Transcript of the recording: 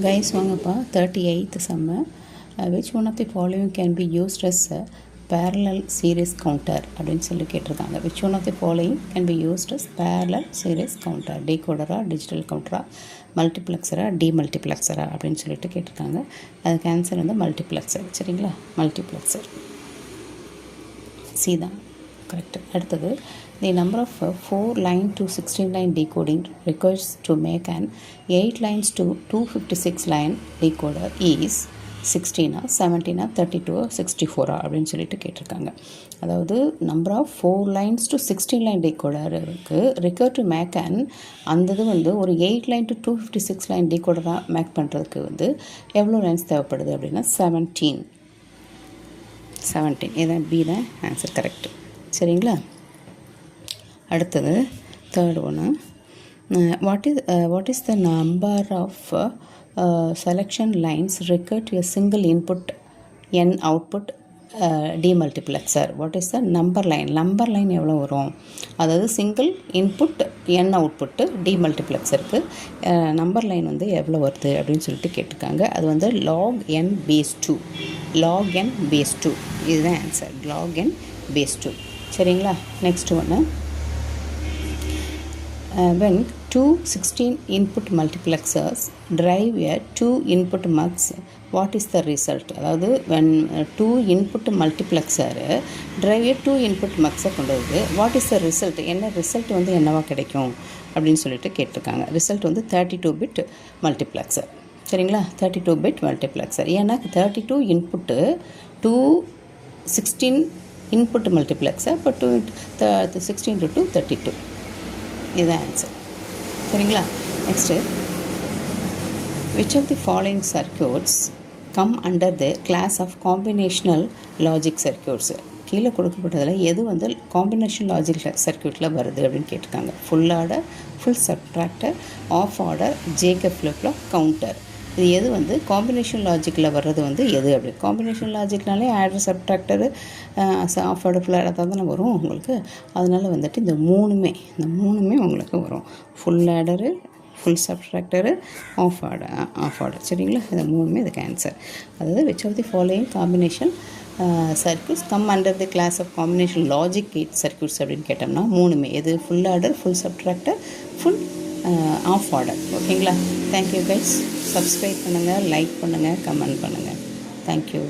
Guys, வாங்கப்பா 38th sum. Which one of the following can be used as a parallel series counter அப்படின்னு சொல்லி கேட்டிருக்காங்க. Which one of the following can be used as parallel series counter? Decoder, digital counter, multiplexer, demultiplexer அப்படின்னு சொல்லிட்டு கேட்டிருக்காங்க. அதுக்கு answer வந்து multiplexer. சரிங்களா? Multiplexer C தான் கரெக்ட். அடுத்தது, the number of 4 line to 16 line decoding requires to make an 8 lines to 256 line decoder is 16 17 32 64 அப்படின்னு சொல்லிட்டு கேட்டிருக்காங்க. அதாவது number of 4 lines to 16 line டீகோடருக்கு ரிக்கர் டு மேக் அண்ட் அந்த இது வந்து ஒரு 8 லைன் டு 256 லைன் டீகோடராக மேக் பண்ணுறதுக்கு வந்து எவ்வளோ லைன்ஸ் தேவைப்படுது அப்படின்னா 17 இதான் பி தான் ஆன்சர் கரெக்ட். சரிங்களா? அடுத்தது தேர்ட் ஒன்று, what is the number of selection lines required to a single input N output demultiplexer? What is the number line எவ்வளோ வரும்? அதாவது சிங்கிள் இன்புட் என் அவுட்புட்டு டிமல்டிப்ளெக்சருக்கு நம்பர் லைன் வந்து எவ்வளோ வருது அப்படின்னு சொல்லிட்டு கேட்டிருக்காங்க. அது வந்து log n base 2 இதுதான் ஆன்சர். log n base 2. சரிங்களா? நெக்ஸ்ட் ஒன்று, when two 16 input multiplexers drive a 2 input mux, what is the result? அதாவது when 2 input multiplexer drive a 2 input mux கொண்டு வருது, what is the result? என்ன result வந்து என்னவா கிடைக்கும் அப்படின்னு சொல்லிட்டு கேட்டிருக்காங்க. ரிசல்ட் வந்து 32 bit multiplexer. சரிங்களா? 32 bit multiplexer. ஏன்னா 32 இன்புட்டு 16 இன்புட் மல்டிப்ளெக்ஸர். இப்போ 16 to 2 32. இதுதான் ஆன்சர். சரிங்களா? Next, which of the following circuits come under the class of combinational logic circuits? கீழே கொடுக்கப்பட்டதில் எது வந்து காம்பினேஷன் லாஜிக் சர்க்யூட்டில் வருது அப்படின்னு கேட்டிருக்காங்க. Full adder, full subtractor, half adder, JK flip flop, counter. இது எது வந்து காம்பினேஷன் லாஜிக்கில் வர்றது வந்து எது அப்படி? காம்பினேஷன் லாஜிக்னாலே adder, subtractor, half adder, full adder தானே வரும் உங்களுக்கு. அதனால் வந்துட்டு இந்த மூணுமே உங்களுக்கு வரும். Full adder, full subtractor, half adder. சரிங்களா? இந்த மூணுமே இதுக்கு ஆன்சர். அதாவது which of the following combination circuits come under the class of combination logic gate circuits அப்படின்னு கேட்டோம்னா மூணுமே எது? Full adder, full subtractor, full half adder. ஓகேங்களா? Thank you guys. சப்ஸ்கிரைப் பண்ணுங்கள், லைக் பண்ணுங்கள், கமெண்ட் பண்ணுங்கள். தேங்க்யூ.